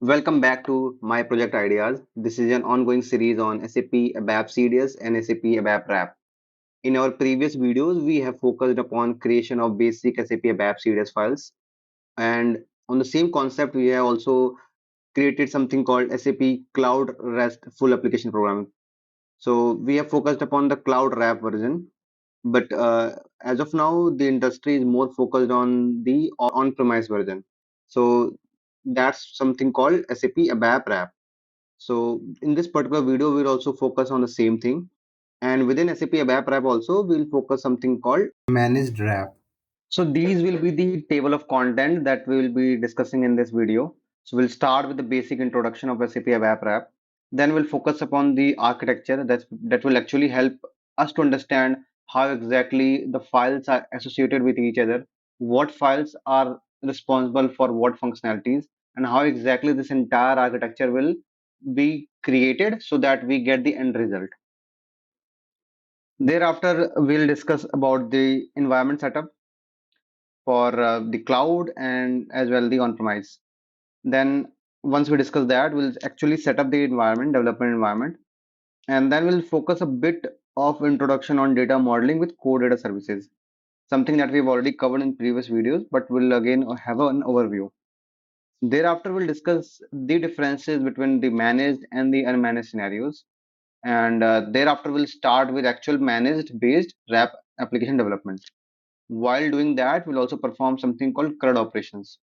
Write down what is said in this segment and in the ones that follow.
Welcome back to My Project Ideas. This is an ongoing series on SAP ABAP CDS and SAP ABAP RAP. In our previous videos, we have focused upon creation of basic SAP ABAP CDS files. And on the same concept, we have also created something called SAP Cloud REST Full Application Programming. So we have focused upon the Cloud RAP version. But as of now, the industry is more focused on the on-premise version. So that's something called SAP ABAP RAP. So in this particular video, we'll also focus on the same thing. And within SAP ABAP RAP also, we'll focus something called managed RAP. So these will be the table of content that we will be discussing in this video. So we'll start with the basic introduction of SAP ABAP RAP. Then we'll focus upon the architecture that will actually help us to understand how exactly the files are associated with each other, what files are responsible for what functionalities, and how exactly this entire architecture will be created so that we get the end result. Thereafter, we'll discuss about the environment setup for the cloud and as well the on-premise. Then once we discuss that, we'll actually set up the environment, development environment, and then we'll focus a bit of introduction on data modeling with core data services, something that we've already covered in previous videos, but we'll again have an overview. Thereafter, we'll discuss the differences between the managed and the unmanaged scenarios. And thereafter, we'll start with actual managed based RAP application development. While doing that, we'll also perform something called CRUD operations.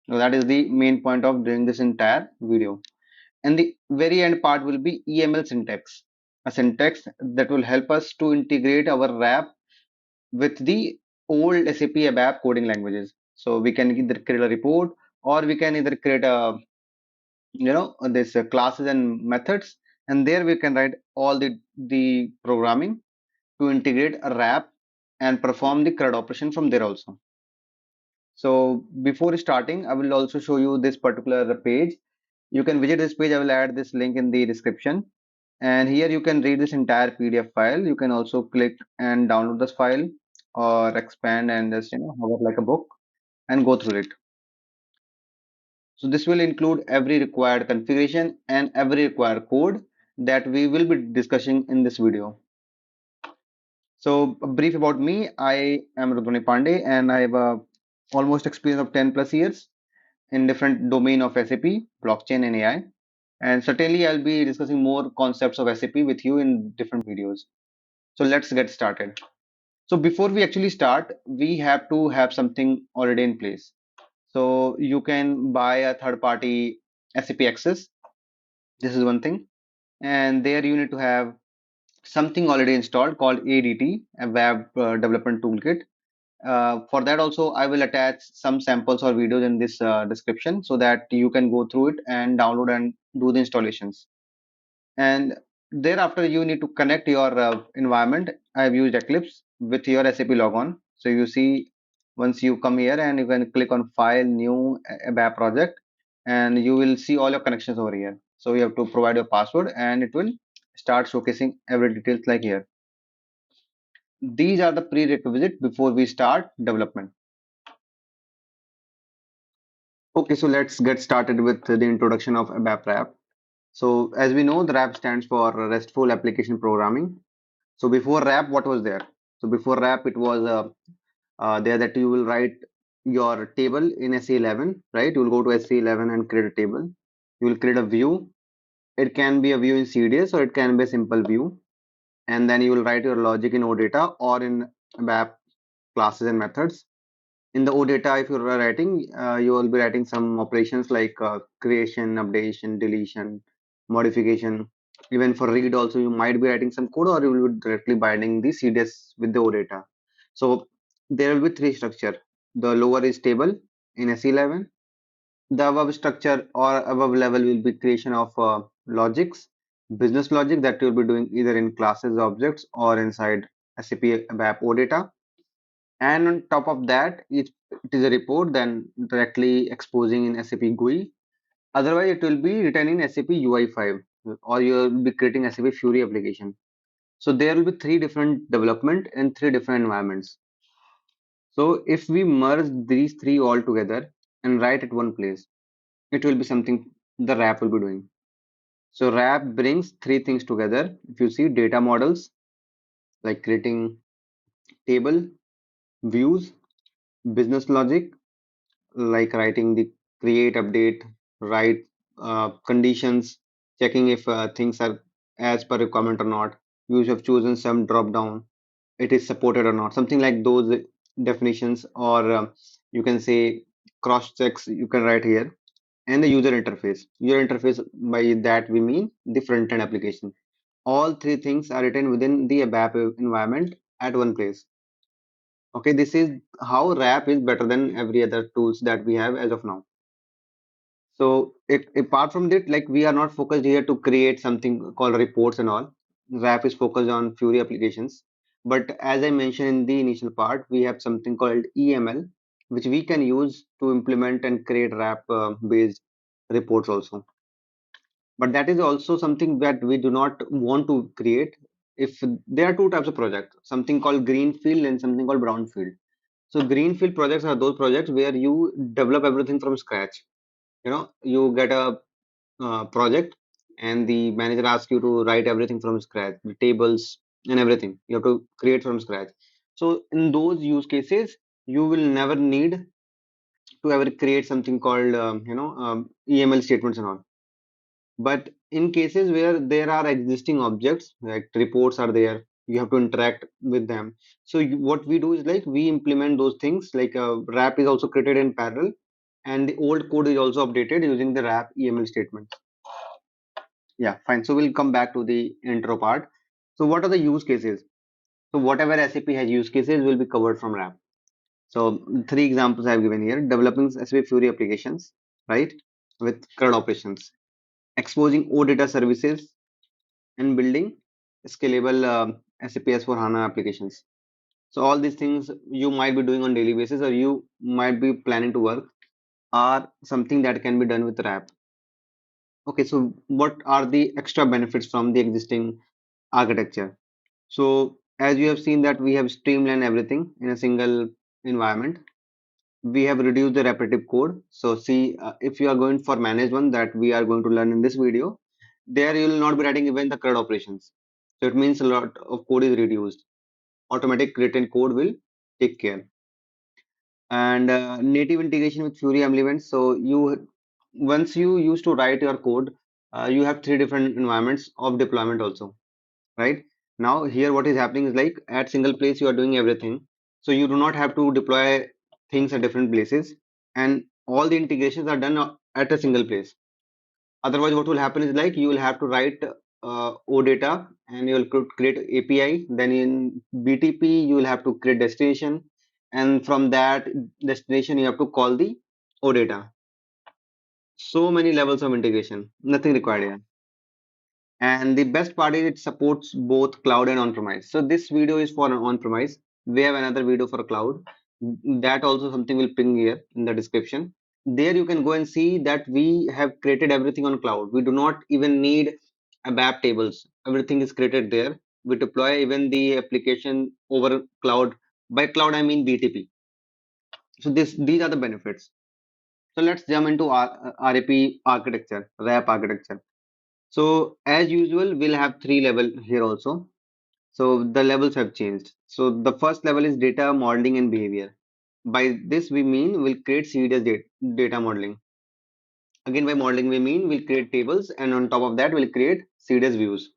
So that is the main point of doing this entire video. And the very end part will be EML syntax, a syntax that will help us to integrate our RAP with the old SAP ABAP coding languages. So we can either create a report or we can either create a this classes and methods, and there we can write all the programming to integrate a RAP and perform the CRUD operation from there also. So before starting, I will also show you this particular page. You can visit this page. I will add this link in the description. And here you can read this entire PDF file. You can also click and download this file or expand and just have it like a book and go through it. So this will include every required configuration and every required code that we will be discussing in this video. So a brief about me, I am Rudrani Pandey and I have a almost experience of 10 plus years in different domain of SAP, blockchain and AI. And certainly I'll be discussing more concepts of SAP with you in different videos. So let's get started. So before we actually start, we have to have something already in place. So you can buy a third party SAP access. This is one thing. And there you need to have something already installed called ADT, a web development toolkit. For that also, I will attach some samples or videos in this description so that you can go through it and download and do the installations. And thereafter, you need to connect your environment. I've used Eclipse with your SAP logon. So you see, once you come here and you can click on File, New ABAP Project, and you will see all your connections over here. So you have to provide your password, and it will start showcasing every details like here. These are the prerequisites before we start development. Okay, so let's get started with the introduction of ABAP RAP. So as we know, the RAP stands for RESTful Application Programming. So before RAP, what was there? So before RAP, it was there that you will write your table in SE11, right? You will go to SE11 and create a table. You will create a view. It can be a view in CDS or it can be a simple view. And then you will write your logic in OData or in ABAP classes and methods. In the OData, if you're writing, you will be writing some operations like creation, updation, deletion, modification. Even for read also, you might be writing some code or you will be directly binding the CDS with the OData. So there will be three structure. The lower is table in SE11. The above structure or above level will be creation of logics, business logic that you'll be doing either in classes, objects, or inside SAP ABAP OData. And on top of that, it is a report then directly exposing in SAP GUI. Otherwise, it will be written in SAP UI5 or you will be creating SAP Fury application. So there will be three different development in three different environments. So if we merge these three all together and write at one place, it will be something the RAP will be doing. So RAP brings three things together. If you see data models, like creating table, views, business logic, like writing the create, update, write conditions, checking if things are as per requirement or not. You have chosen some drop down, it is supported or not, something like those definitions, or you can say cross checks you can write here. And the user interface, by that we mean the front end application. All three things are written within the ABAP environment at one place. Okay, this is how RAP is better than every other tools that we have as of now. So apart from that, like we are not focused here to create something called reports and all. RAP is focused on Fury applications. But as I mentioned in the initial part, we have something called EML, which we can use to implement and create RAP based reports also. But that is also something that we do not want to create. If there are two types of projects, something called greenfield and something called brownfield. So greenfield projects are those projects where you develop everything from scratch. You get a project and the manager asks you to write everything from scratch, the tables and everything you have to create from scratch. So in those use cases, you will never need to ever create something called EML statements and all. But in cases where there are existing objects, like reports are there, you have to interact with them. So what we do is like we implement those things, like RAP is also created in parallel, and the old code is also updated using the RAP EML statements. Yeah, fine. So we'll come back to the intro part. So what are the use cases? So whatever SAP has use cases will be covered from RAP. So three examples I have given here: developing SAP Fury applications, right, with CRUD operations, exposing OData services, and building scalable SAP S for HANA applications. So all these things you might be doing on daily basis, or you might be planning to work, are something that can be done with RAP. Okay, so what are the extra benefits from the existing architecture? So as you have seen that we have streamlined everything in a single environment. We have reduced the repetitive code. So see, if you are going for managed one that we are going to learn in this video, there you will not be writing even the CRUD operations. So it means a lot of code is reduced. Automatic written code will take care. And native integration with Fury elements. So you once you used to write your code, you have three different environments of deployment also, right? Now here what is happening is like at single place you are doing everything. So you do not have to deploy things at different places, and all the integrations are done at a single place. Otherwise, what will happen is like you will have to write OData and you will create API. Then in BTP, you will have to create destination. And from that destination, you have to call the OData. So many levels of integration, nothing required here. And the best part is it supports both cloud and on-premise. So this video is for on-premise. We have another video for cloud. That also something will ping here in the description. There you can go and see that we have created everything on cloud. We do not even need ABAP tables. Everything is created there. We deploy even the application over cloud. By cloud, I mean BTP. So these are the benefits. So let's jump into RAP architecture, RAP architecture. So as usual, we'll have three level here also. So the levels have changed. So the first level is data modeling and behavior. By this we mean we'll create serious data modeling. Again, by modeling we mean we'll create tables, and on top of that we'll create serious views.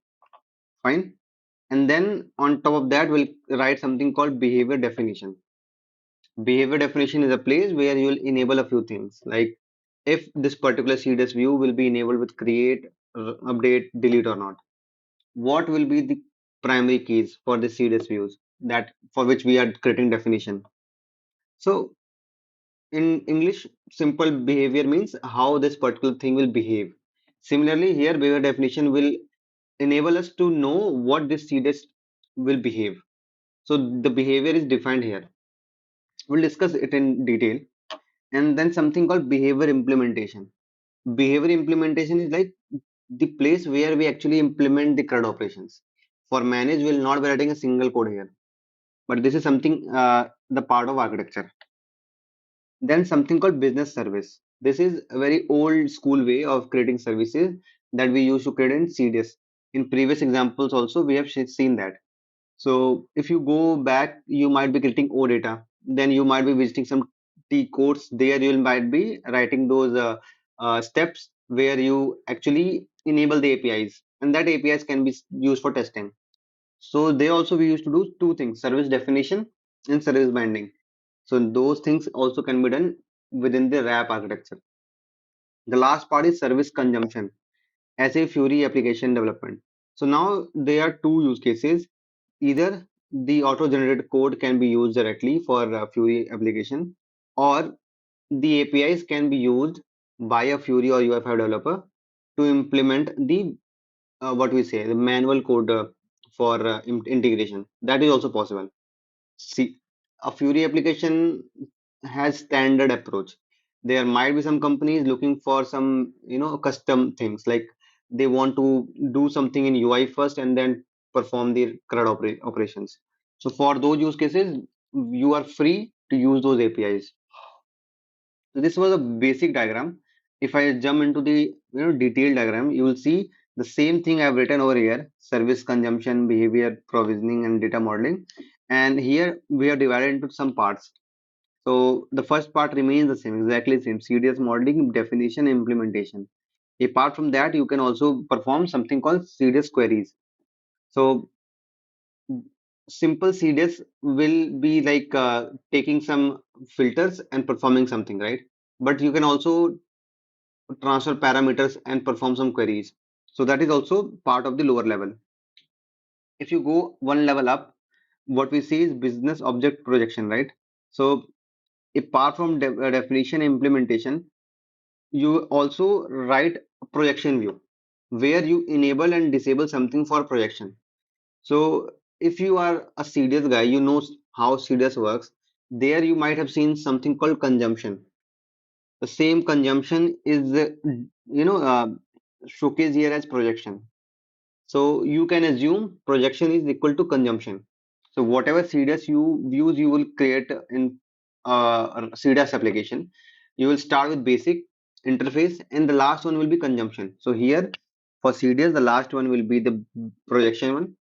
Fine. And then on top of that we'll write something called behavior definition. Behavior definition is a place where you'll enable a few things, like if this particular CDS view will be enabled with create, update, delete or not. What will be the primary keys for the CDS views that for which we are creating definition. So in English, simple behavior means how this particular thing will behave. Similarly, here behavior definition will enable us to know what this CDS will behave. So the behavior is defined here. We'll discuss it in detail. And then something called behavior implementation. Behavior implementation is like the place where we actually implement the CRUD operations. For manage, we'll not be writing a single code here, but this is something the part of architecture. Then something called business service. This is a very old school way of creating services that we used to create in CDS. In previous examples also, we have seen that. So if you go back, you might be creating OData. Then you might be visiting some T codes. There you might be writing those steps where you actually enable the APIs, and that APIs can be used for testing. So they also we used to do two things: service definition and service binding. So those things also can be done within the RAP architecture. The last part is service consumption as a Fury application development. So now there are two use cases. Either the auto-generated code can be used directly for Fury application, or the APIs can be used by a Fury or UI5 developer to implement the what we say the manual code for integration. That is also possible. See, a Fury application has standard approach. There might be some companies looking for some, custom things like they want to do something in UI first and then perform the CRUD operations. So for those use cases, you are free to use those APIs. So this was a basic diagram. If I jump into the detailed diagram, you will see the same thing I've written over here: service consumption, behavior, provisioning, and data modeling. And here we are divided into some parts. So the first part remains the same, exactly the same: CDS modeling, definition, implementation. Apart from that, you can also perform something called CDS queries. So simple CDS will be like taking some filters and performing something, right? But you can also transfer parameters and perform some queries. So that is also part of the lower level. If you go one level up, what we see is business object projection, right? So apart from definition and implementation, you also write a projection view where you enable and disable something for projection. So if you are a CDS guy, you know how CDS works. There you might have seen something called consumption. The same consumption is showcased here as projection. So you can assume projection is equal to consumption. So whatever CDS you views you will create in CDS application, you will start with basic interface, and the last one will be consumption. So here for CDS, the last one will be the projection one.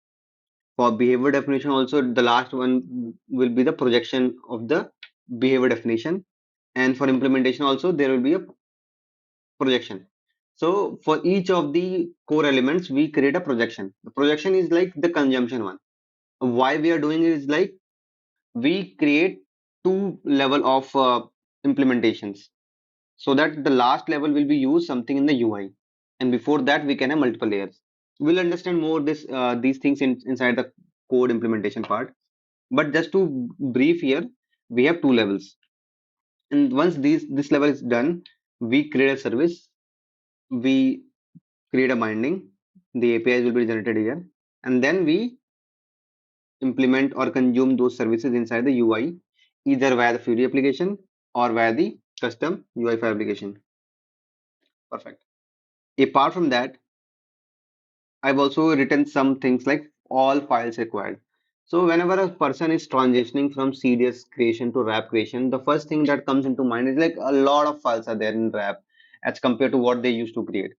For behavior definition, also the last one will be the projection of the behavior definition, and for implementation also there will be a projection. So for each of the core elements, we create a projection. The projection is like the consumption one. Why we are doing it is like we create two level of implementations so that the last level will be used something in the UI, and before that we can have multiple layers. We'll understand more this these things inside the code implementation part. But just to brief here, we have two levels, and once this level is done, we create a service, we create a binding, the APIs will be generated here, and then we implement or consume those services inside the UI, either via the Fury application or via the custom UI5 application. Perfect. Apart from that, I've also written some things like all files required. So whenever a person is transitioning from CDS creation to RAP creation, the first thing that comes into mind is like a lot of files are there in RAP as compared to what they used to create.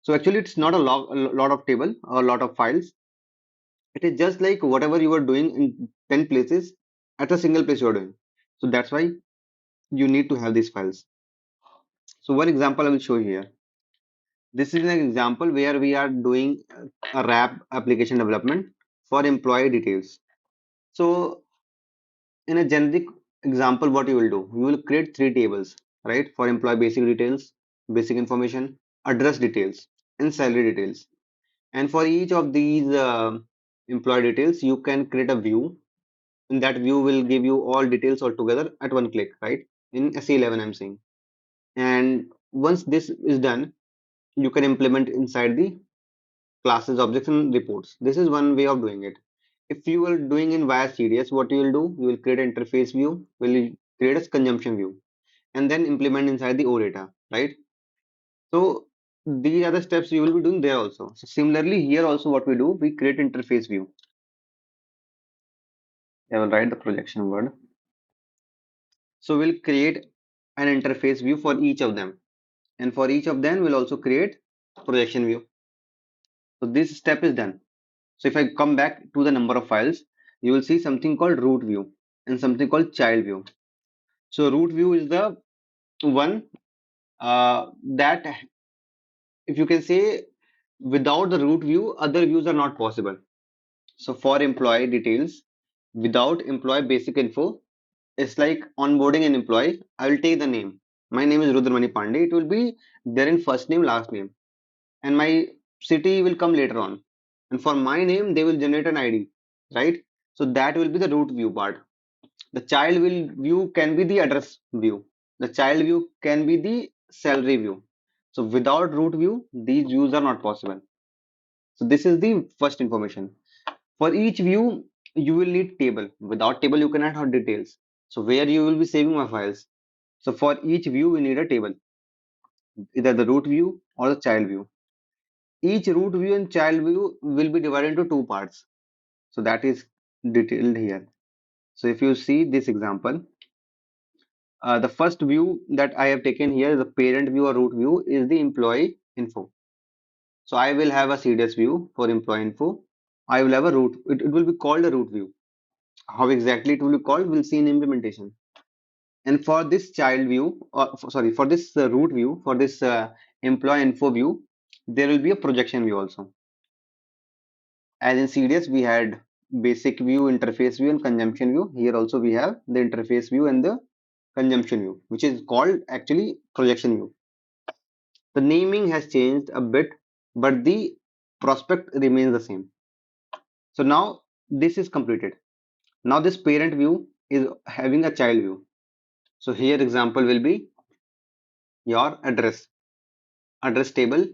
So actually, it's not a lot of table or a lot of files. It is just like whatever you are doing in 10 places at a single place you are doing. So that's why you need to have these files. So one example I will show here. This is an example where we are doing a RAP application development for employee details. So in a generic example, what you will do, you will create three tables, right? For employee basic details, basic information, address details, and salary details. And for each of these employee details, you can create a view, and that view will give you all details all together at one click, right? In SE11, I'm saying. And once this is done, you can implement inside the classes, objects, and reports. This is one way of doing it. If you are doing in via CDS, what you will do, you will create an interface view, will create a consumption view, and then implement inside the OData, right? So these are the steps you will be doing there also. So similarly, here also what we do, we create interface view. I will write the projection word. So we'll create an interface view for each of them. And for each of them, we'll also create projection view. So this step is done. So if I come back to the number of files, you will see something called root view and something called child view. So root view is the one that, if you can say, without the root view, other views are not possible. So for employee details, without employee basic info, it's like onboarding an employee. I will take the name. My name is Rudramani Pandey. It will be there in first name, last name, and my city will come later on. And for my name, they will generate an ID, right? So that will be the root view part. The child will view can be the address view. The child view can be the salary view. So without root view, these views are not possible. So this is the first information. For each view, you will need table. Without table, you cannot have details. So where you will be saving my files. So for each view, we need a table, either the root view or the child view. Each root view and child view will be divided into two parts. So that is detailed here. So if you see this example, the first view that I have taken here, the parent view or root view, is the employee info. So I will have a CDS view for employee info. I will have a root. It will be called a root view. How exactly it will be called, we'll see in implementation. And for this child view, sorry, for this root view, for this employee info view, there will be a projection view also. As in CDS, we had basic view, interface view, and consumption view. Here also we have the interface view and the consumption view, which is called actually projection view. The naming has changed a bit, but the prospect remains the same. So now this is completed. Now this parent view is having a child view. So here example will be your address. Address table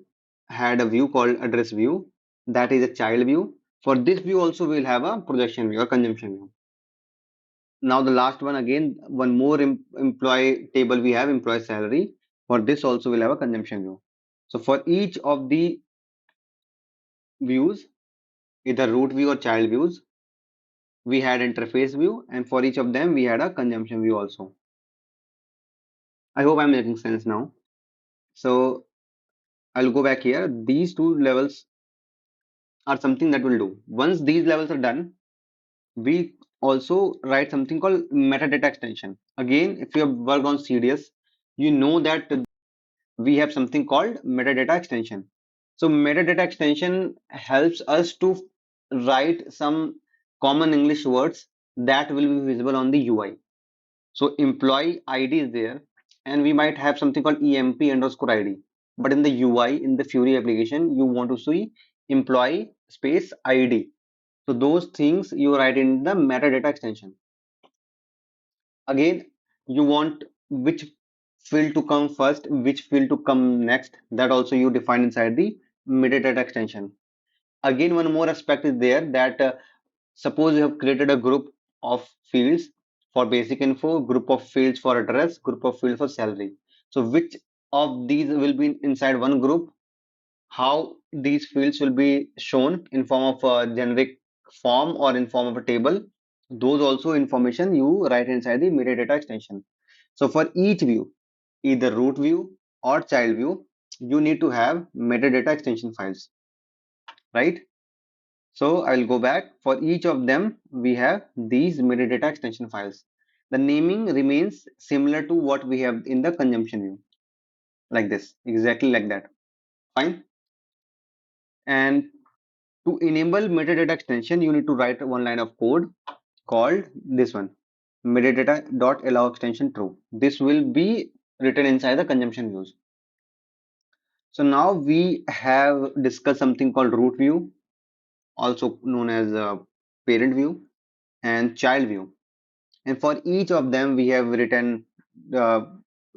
had a view called address view. That is a child view. For this view also we will have a projection view or consumption view. Now the last one, again, one more employee table we have, employee salary. For this also we'll have a consumption view. So for each of the views, either root view or child views, we had interface view, and for each of them we had a consumption view also. I hope I'm making sense now. So I'll go back here. These two levels are something that we'll do. Once these levels are done, we also write something called metadata extension. Again, if you have worked on CDS, you know that we have something called metadata extension. So metadata extension helps us to write some common English words that will be visible on the UI. So employee ID is there, and we might have something called EMP underscore ID. But in the UI, in the Fury application, you want to see employee space ID. So those things you write in the metadata extension. Again, you want which field to come first, which field to come next. That also you define inside the metadata extension. Again, one more aspect is there that suppose you have created a group of fields for basic info, group of fields for address, group of fields for salary. So which of these will be inside one group? How these fields will be shown in form of a generic form or in form of a table? Those also information you write inside the metadata extension. So for each view, either root view or child view, you need to have metadata extension files, right? So I will go back. For each of them, we have these metadata extension files. The naming remains similar to what we have in the consumption view, like this, exactly like that. Fine. And to enable metadata extension, you need to write one line of code called this one, metadata.allow extension true. This will be written inside the consumption views. So now we have discussed something called root view, also known as parent view and child view. And for each of them, we have written uh,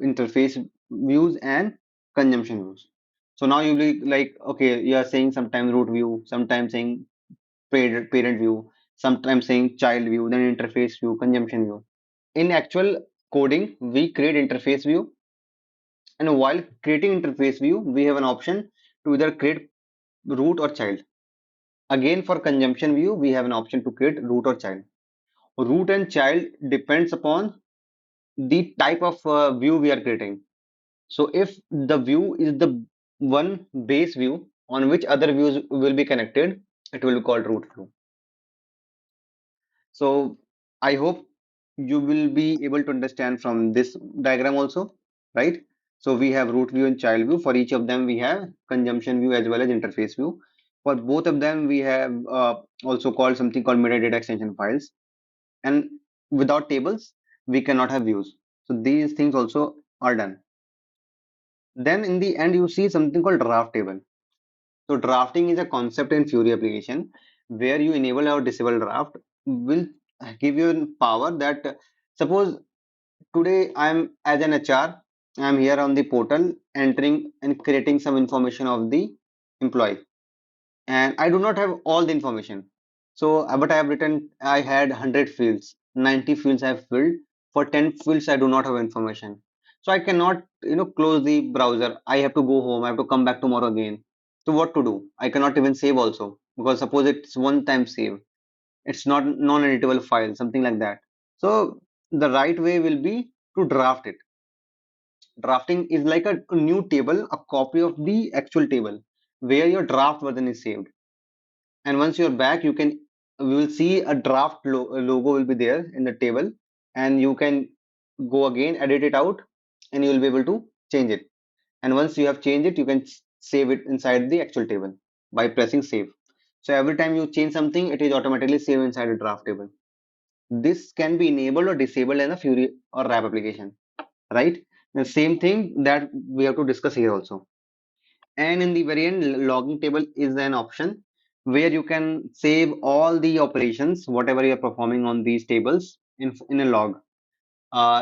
interface views and consumption views. So now you'll be like, okay, you are saying sometimes root view, sometimes saying parent view, sometimes saying child view, then interface view, consumption view. In actual coding, we create interface view, and while creating interface view, we have an option to either create root or child. Again, for consumption view, we have an option to create root or child. Root and child depends upon the type of view we are creating. So if the view is the one base view on which other views will be connected, it will be called root view. So I hope you will be able to understand from this diagram also, right? So we have root view and child view. For each of them, we have consumption view as well as interface view. For both of them, we have also called something called metadata extension files. And without tables, we cannot have views. So these things also are done. Then in the end, you see something called draft table. So drafting is a concept in Fury application where you enable or disable draft will give you a power that suppose today I'm as an HR, I'm here on the portal entering and creating some information of the employee and I do not have all the information. So but I have written I had 100 fields, 90 fields I have filled. For 10 fields I do not have information. So I cannot close the browser. I have to go home. I have to come back tomorrow again. So what to do? I cannot even save also because suppose it's one time save. It's not non-editable file, something like that. So the right way will be to draft it. Drafting is like a new table, a copy of the actual table where your draft version is saved. And once you're back, you can we will see a draft logo will be there in the table, and you can go again, edit it out, and you will be able to change it. And once you have changed it, you can save it inside the actual table by pressing save. So every time you change something, it is automatically saved inside a draft table. This can be enabled or disabled in a Fury or RAP application, right? The same thing that we have to discuss here also. And in the very end, logging table is an option where you can save all the operations, whatever you're performing on these tables in a log.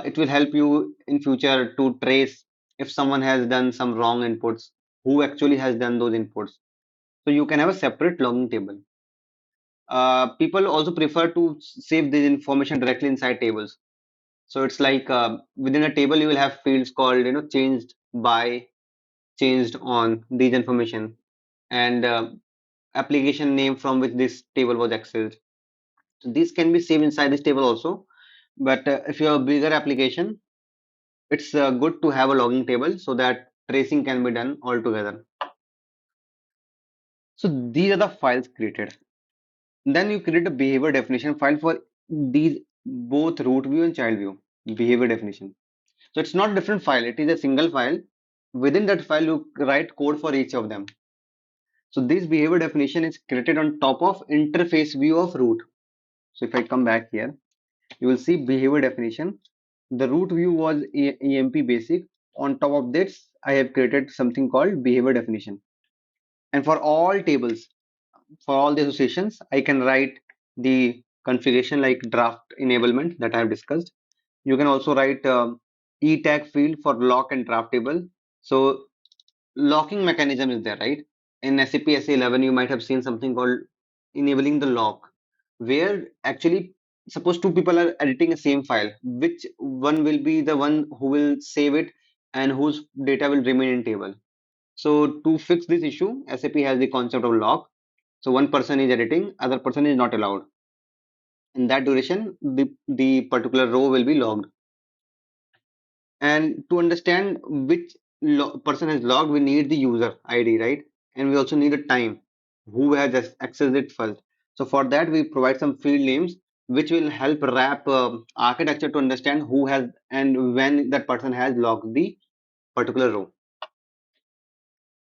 It will help you in future to trace if someone has done some wrong inputs, who actually has done those inputs. So you can have a separate logging table. People also prefer to save this information directly inside tables. So it's like within a table, you will have fields called, changed by, changed on these information and application name from which this table was accessed. So these can be saved inside this table also. But if you have a bigger application, it's good to have a logging table so that tracing can be done altogether. So these are the files created. Then you create a behavior definition file for these both root view and child view behavior definition. So it's not a different file, it is a single file. Within that file, you write code for each of them. So this behavior definition is created on top of interface view of root. So if I come back here, you will see behavior definition. The root view was EMP basic. On top of this, I have created something called behavior definition. And for all tables, for all the associations, I can write the configuration like draft enablement that I have discussed. You can also write e tag field for lock and draft table. So locking mechanism is there, right? In SAP S11, you might have seen something called enabling the lock, where actually suppose two people are editing a same file, which one will be the one who will save it and whose data will remain in table. So to fix this issue, SAP has the concept of lock. So one person is editing, other person is not allowed. In that duration, the particular row will be logged. And to understand which person has logged, we need the user ID, right? And we also need a time, who has accessed it first. So for that, we provide some field names, which will help wrap architecture to understand who has and when that person has logged the particular row.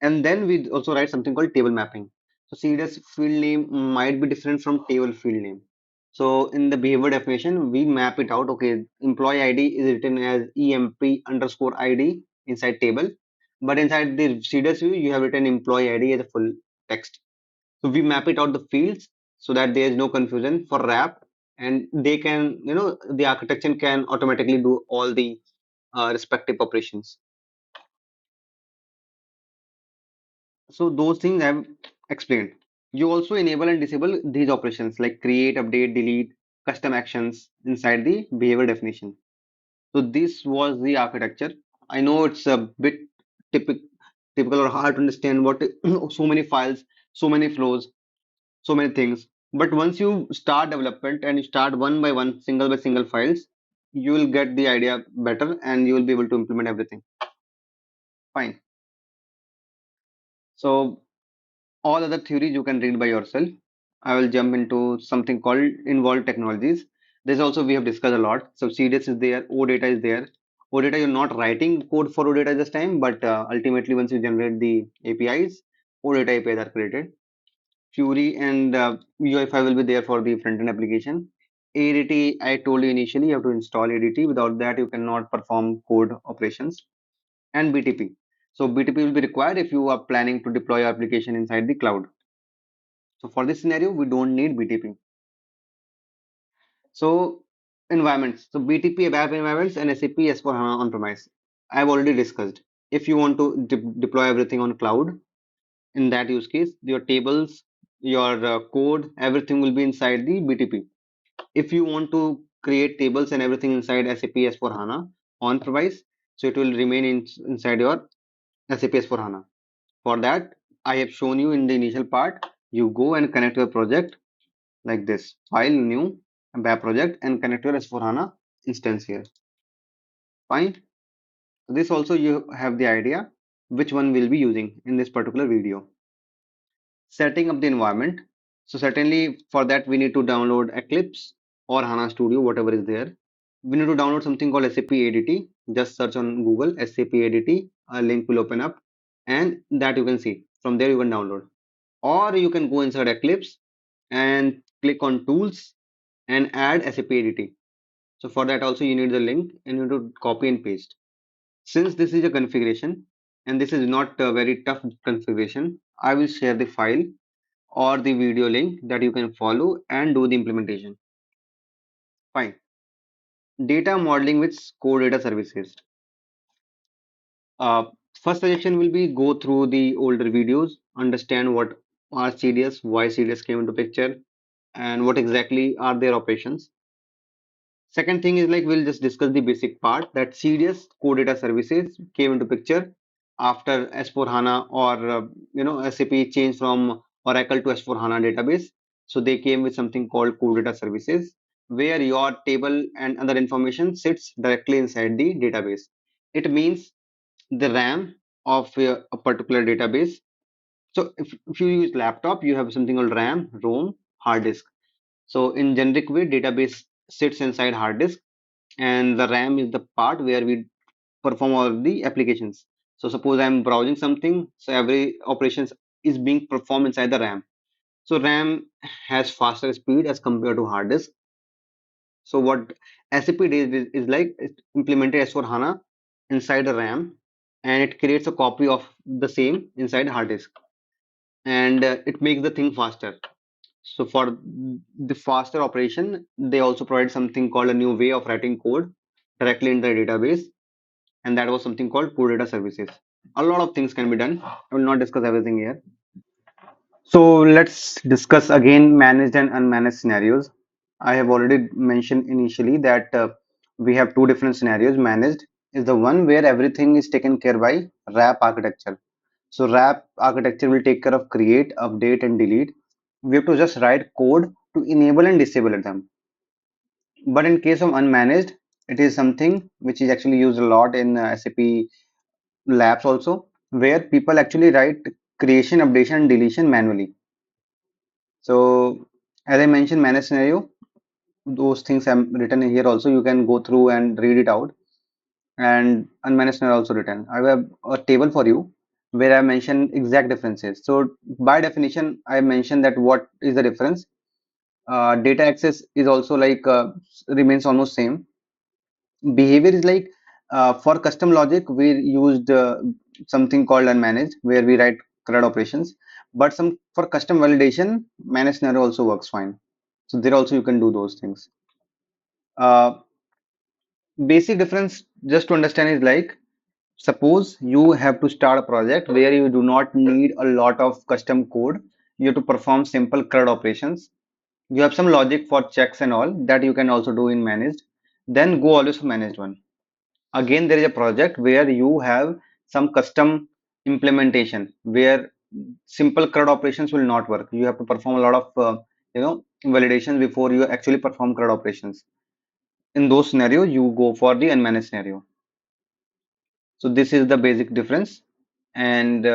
And then we also write something called table mapping. So CDS field name might be different from table field name. So in the behavior definition, we map it out. Okay, employee ID is written as EMP underscore ID inside table, but inside the CDS view, you have written employee ID as a full text. So we map it out the fields so that there is no confusion for wrap, and they can, the architecture can automatically do all the respective operations. So those things I've explained. You also enable and disable these operations like create, update, delete, custom actions inside the behavior definition. So this was the architecture. I know it's a bit typical, typical or hard to understand what so many files, so many flows, so many things. But once you start development and you start one by one, single by single files, you will get the idea better and you will be able to implement everything. Fine. So all other theories you can read by yourself. I will jump into something called involved technologies. This also we have discussed a lot. So CDS is there, OData is there. OData, you're not writing code for OData this time, but ultimately once you generate the APIs, OData APIs are created. Fury and UEFI will be there for the front-end application. ADT, I told you initially, you have to install ADT. Without that, you cannot perform code operations. And BTP. So BTP will be required if you are planning to deploy your application inside the cloud. So for this scenario, we don't need BTP. So environments. So BTP ABAP environments and SAP S4HANA on-premise. I've already discussed. If you want to deploy everything on cloud, in that use case, your tables, your code, everything will be inside the BTP. If you want to create tables and everything inside SAP S4HANA on-premise, so it will remain inside your SAP S4HANA. For that, I have shown you in the initial part, you go and connect your project like this, file new BAP project and connect your S4HANA instance here. Fine. This also you have the idea which one we'll be using in this particular video. Setting up the environment. So certainly for that we need to download Eclipse or HANA Studio, whatever is there. We need to download something called SAP ADT. Just search on Google SAP ADT. A link will open up and that you can see. From there you can download. Or you can go inside Eclipse and click on tools and add SAP ADT. So for that also you need the link and you need to copy and paste. Since this is a configuration and this is not a very tough configuration, I will share the file or the video link that you can follow and do the implementation. Fine. Data modeling with core data services. Uh, First suggestion will be go through the older videos, understand what are CDS, why CDS came into picture, and what exactly are their operations. Second thing is like we'll just discuss the basic part that CDS core data services came into picture after S4HANA or SAP changed from Oracle to S4HANA database. So they came with something called core data services where your table and other information sits directly inside the database. It means the RAM of a particular database. So if you use laptop, you have something called RAM, ROM, hard disk. So in generic way, database sits inside hard disk and the RAM is the part where we perform all the applications. So suppose I'm browsing something, so every operations is being performed inside the RAM. So RAM has faster speed as compared to hard disk. So what SAP did is like it implemented S4HANA inside the RAM and it creates a copy of the same inside hard disk and it makes the thing faster. So for the faster operation, they also provide something called a new way of writing code directly in the database, and that was something called core data services. A lot of things can be done. I will not discuss everything here. So let's discuss again managed and unmanaged scenarios. I have already mentioned initially that we have two different scenarios. Managed is the one where everything is taken care by RAP architecture. So RAP architecture will take care of create, update, and delete. We have to just write code to enable and disable them. But in case of unmanaged, it is something which is actually used a lot in SAP labs also, where people actually write creation, updation, and deletion manually. So as I mentioned, managed scenario, those things are written here also. You can go through and read it out. And unmanaged scenario also written. I have a table for you where I mentioned exact differences. So by definition, I mentioned that what is the difference. Data access is also like remains almost same. Behavior is like for custom logic we used something called unmanaged where we write CRUD operations, but some for custom validation managed scenario also works fine. So there also you can do those things. uh, Basic difference just to understand is like suppose you have to start a project where you do not need a lot of custom code. You have to perform simple CRUD operations. You have some logic for checks and all that you can also do in managed. Then go always for managed one. Again, there is a project where you have some custom implementation where simple CRUD operations will not work. You have to perform a lot of validations before you actually perform CRUD operations. In those scenarios, you go for the unmanaged scenario. So this is the basic difference. And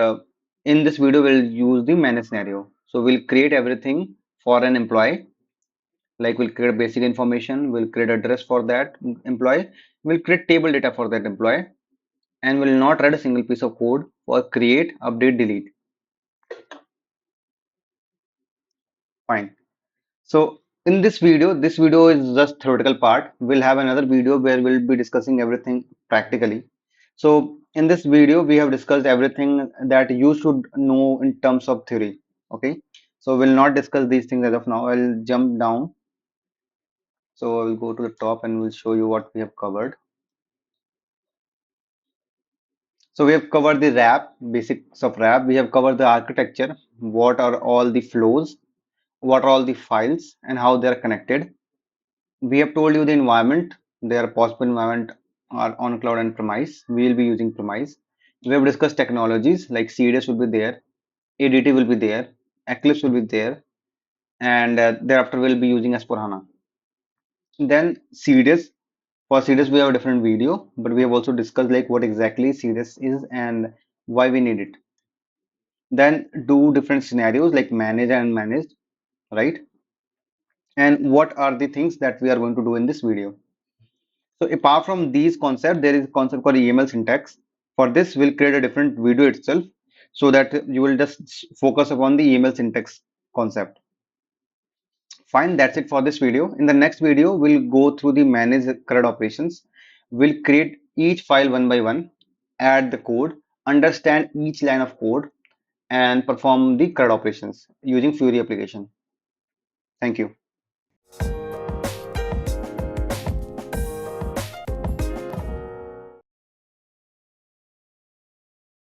in this video, we'll use the managed scenario. So we'll create everything for an employee. Like we'll create basic information, we'll create address for that employee, we'll create table data for that employee, and will not write a single piece of code for create, update, delete. Fine. So in this video is just theoretical part. We'll have another video where we'll be discussing everything practically. So in this video, we have discussed everything that you should know in terms of theory. Okay. So we'll not discuss these things as of now. I'll jump down. So I'll go to the top and we'll show you what we have covered. So we have covered the RAP, basics of RAP. We have covered the architecture, what are all the flows, what are all the files, and how they are connected. We have told you the environment. There are possible environment are on cloud and premise. We will be using premise. We have discussed technologies like CDS will be there, ADT will be there, Eclipse will be there, and thereafter we'll be using S4HANA. Then CDS. For CDS we have a different video, but we have also discussed like what exactly CDS is and why we need it. Then do different scenarios like manage and managed, right? And what are the things that we are going to do in this video? So apart from these concepts, there is a concept called EML syntax. For this, we'll create a different video itself so that you will just focus upon the EML syntax concept. Fine, that's it for this video. In the next video, we'll go through the manage CRUD operations. We'll create each file one by one, add the code, understand each line of code, and perform the CRUD operations using Fury application. Thank you.